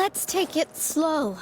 Let's take it slow.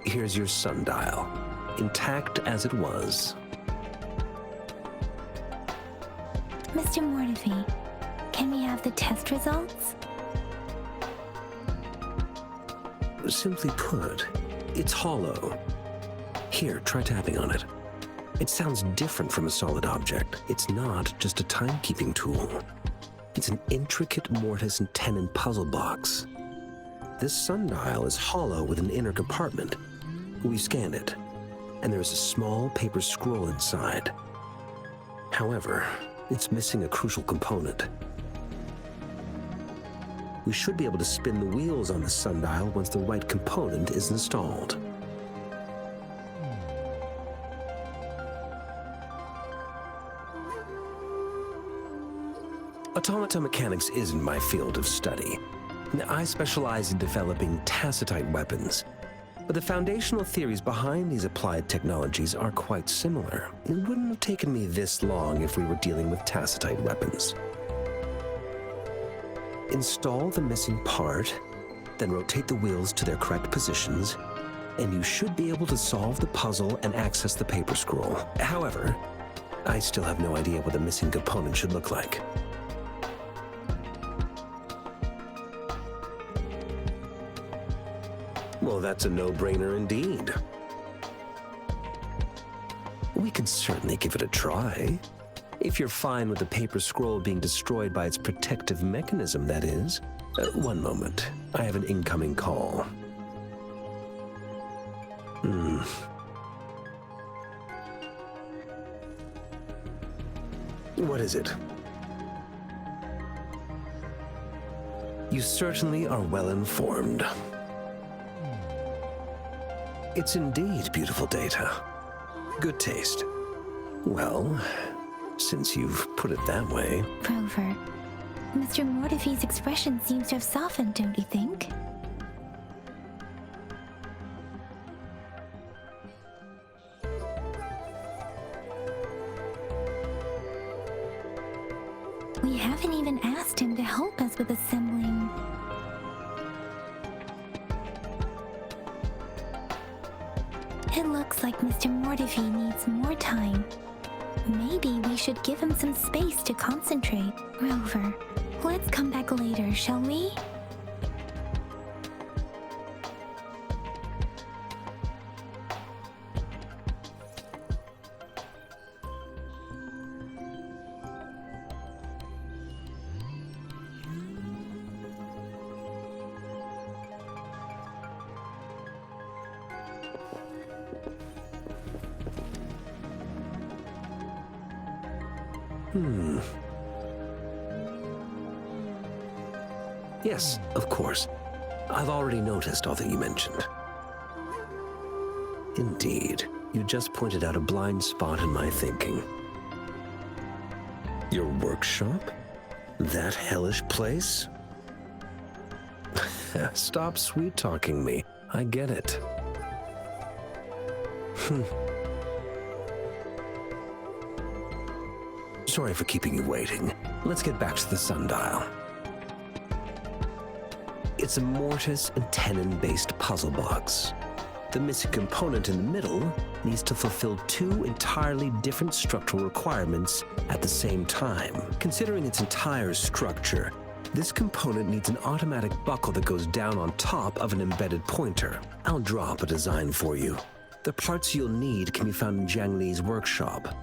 Here's your sundial, intact as it was. Mr. Mortefi, can we have the test results? Simply put, it's hollow. Here, try tapping on it. It sounds different from a solid object. It's not just a timekeeping tool. It's an intricate mortise and tenon puzzle box. This sundial is hollow with an inner compartment. We scanned it, and there is a small paper scroll inside. However, it's missing a crucial component. We should be able to spin the wheels on the sundial once the right component is installed. Automata mechanics isn't my field of study. I specialize in developing tacitite weapons, but the foundational theories behind these applied technologies are quite similar. It wouldn't have taken me this long if we were dealing with tacitite weapons. Install the missing part, then rotate the wheels to their correct positions, and you should be able to solve the puzzle and access the paper scroll. However, I still have no idea what the missing component should look like. Well, that's a no-brainer indeed. We can certainly give it a try. If you're fine with the paper scroll being destroyed by its protective mechanism, that is. One moment. I have an incoming call. What is it? You certainly are well informed. It's indeed beautiful data. Good taste. Well, since you've put it that way... Rover, Mr. Mortefi's expression seems to have softened, don't you think? We haven't even asked him to help us with assembling... It looks like Mr. Mortefi needs more time. Maybe we should give him some space to concentrate. Rover, let's come back later, shall we? Yes, of course. I've already noticed all that you mentioned. Indeed, you just pointed out a blind spot in my thinking. Your workshop? That hellish place? Stop sweet-talking me. I get it. Sorry for keeping you waiting. Let's get back to the sundial. It's a mortise and tenon-based puzzle box. The missing component in the middle needs to fulfill two entirely different structural requirements at the same time. Considering its entire structure, This component needs an automatic buckle that goes down on top of an embedded pointer. I'll draw up a design for you. The parts you'll need can be found in Jiang Li's workshop.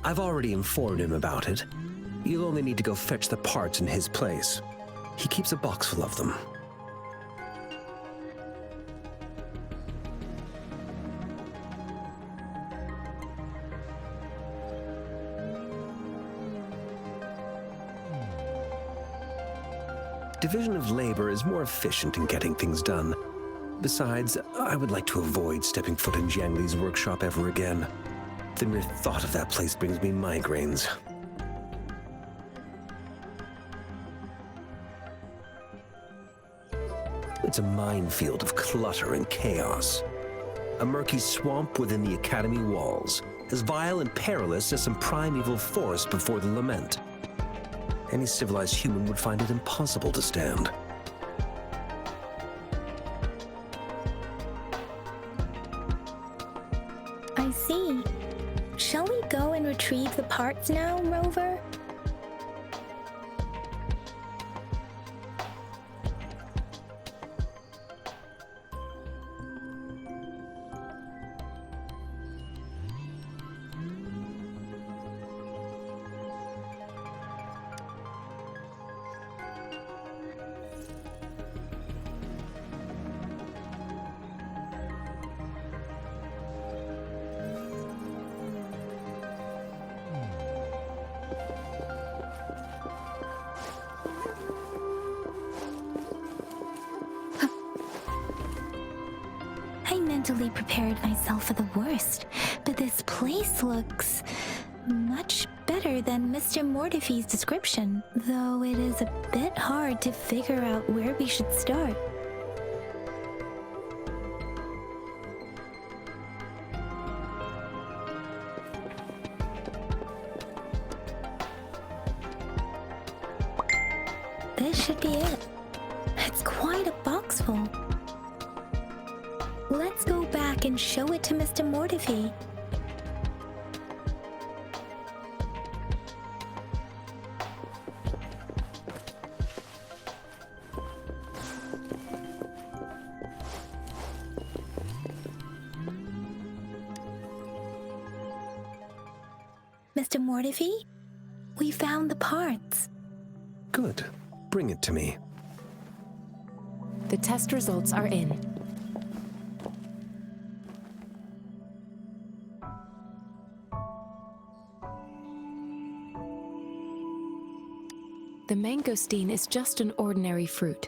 I've already informed him about it. You'll only need to go fetch the parts in his place. He keeps a box full of them. Division of labor is more efficient in getting things done. Besides, I would like to avoid stepping foot in Jiang Li's workshop ever again. The mere thought of that place brings me migraines. It's a minefield of clutter and chaos. A murky swamp within the Academy walls, as vile and perilous as some primeval forest before the lament. Any civilized human would find it impossible to stand. I see. Shall we go and retrieve the parts now, Rover? I mentally prepared myself for the worst, but this place looks much better than Mr. Mortify's description, though it is a bit hard to figure out where we should start. This should be it. It's quite a box full. Let's go back and show it to Mr. Mortify. Mr. Mortify, we found the parts. Good. Bring it to me. The test results are in. The mangosteen is just an ordinary fruit.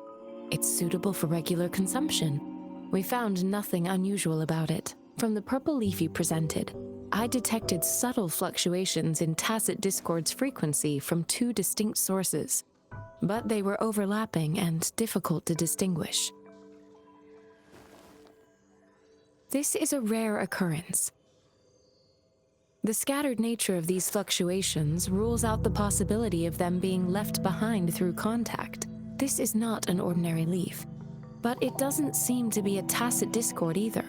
It's suitable for regular consumption. We found nothing unusual about it. From the purple leaf you presented, I detected subtle fluctuations in tacit discord's frequency from two distinct sources, but they were overlapping and difficult to distinguish. This is a rare occurrence. The scattered nature of these fluctuations rules out the possibility of them being left behind through contact. This is not an ordinary leaf, but it doesn't seem to be a tacit discord either.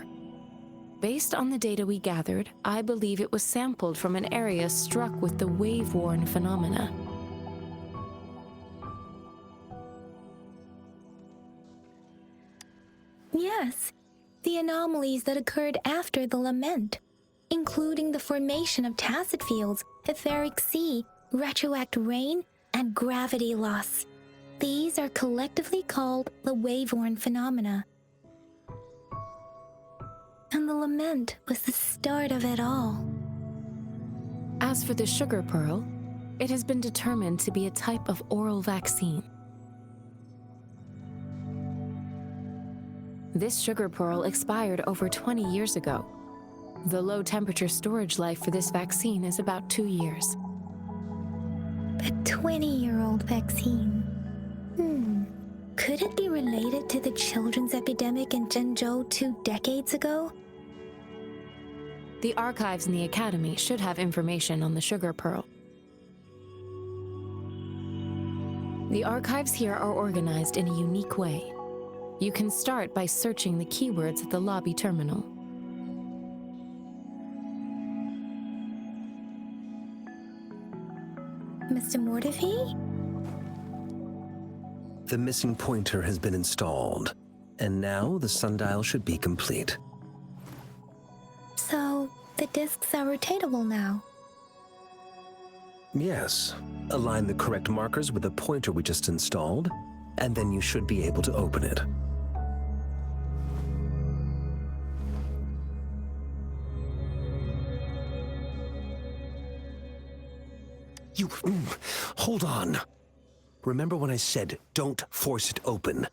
Based on the data we gathered, I believe it was sampled from an area struck with the wave-worn phenomena. Yes, the anomalies that occurred after the lament, including the formation of tacit fields, etheric sea, retroact rain, and gravity loss. These are collectively called the wave-worn phenomena. And the lament was the start of it all. As for the sugar pearl, it has been determined to be a type of oral vaccine. This sugar pearl expired over 20 years ago. The low temperature storage life for this vaccine is about 2 years. A 20-year-old vaccine. Could it be related to the children's epidemic in Zhengzhou 2 decades ago? The archives in the Academy should have information on the sugar pearl. The archives here are organized in a unique way. You can start by searching the keywords at the lobby terminal. Mr. Mortify? The missing pointer has been installed, and now the sundial should be complete. So, the discs are rotatable now. Yes. Align the correct markers with the pointer we just installed, and then you should be able to open it. Hold on. Remember when I said, don't force it open?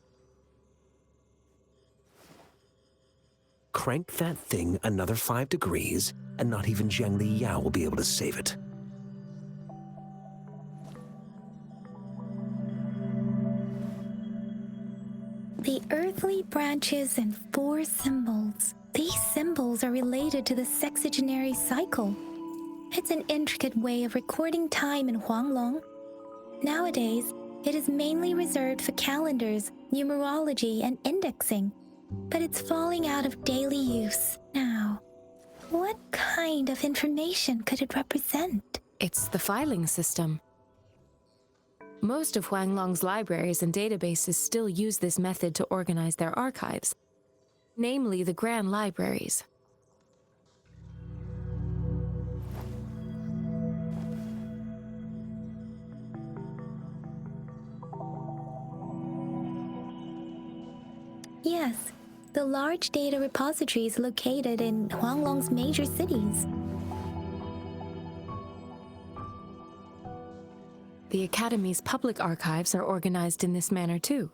Crank that thing another 5 degrees, and not even Zhang Li Yao will be able to save it. The earthly branches and 4 symbols. These symbols are related to the sexagenary cycle. It's an intricate way of recording time in Huanglong. Nowadays, it is mainly reserved for calendars, numerology, and indexing, but it's falling out of daily use now. What kind of information could it represent? It's the filing system. Most of Huanglong's libraries and databases still use this method to organize their archives, namely the Grand Libraries. Yes, the large data repositories located in Huanglong's major cities. The Academy's public archives are organized in this manner too.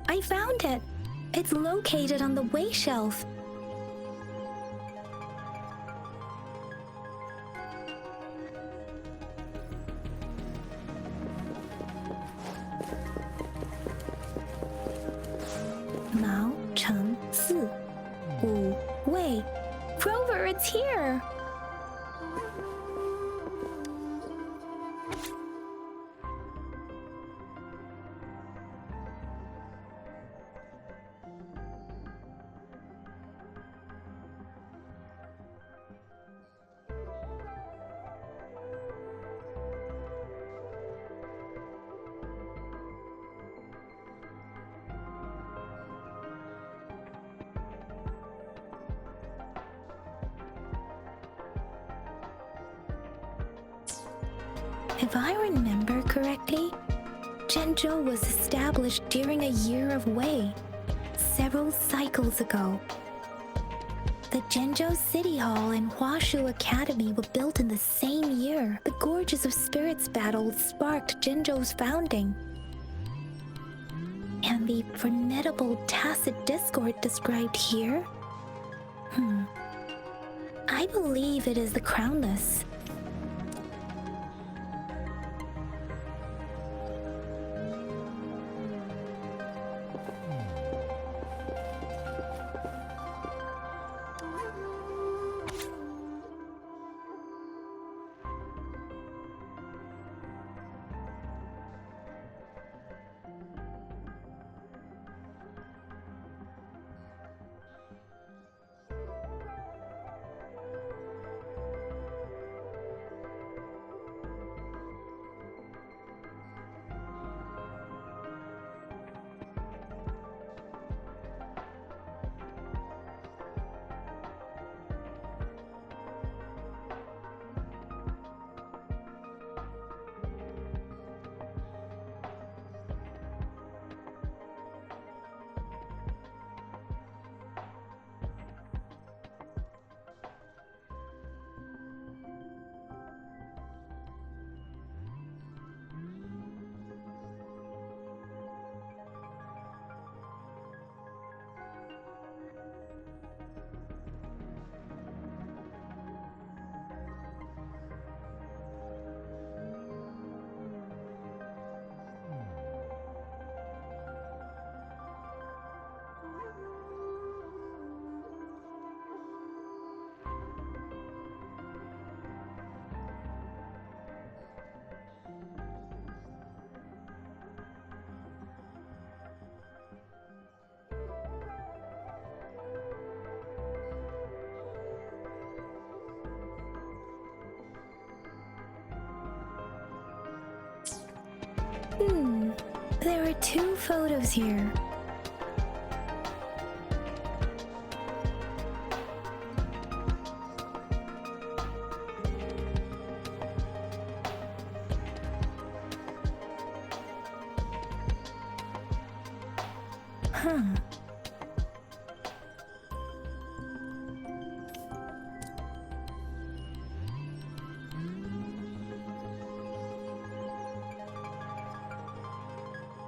I found it! It's located on the way shelf. Mao Cheng Si. Wu Wei. Rover, it's here! If I remember correctly, Zhenzhou was established during a year of Wei, several cycles ago. The Zhenzhou City Hall and Huashu Academy were built in the same year. The Gorges of Spirits battle sparked Zhenzhou's founding. And the formidable tacit discord described here? I believe it is the Crownless. There are two photos here. Huh.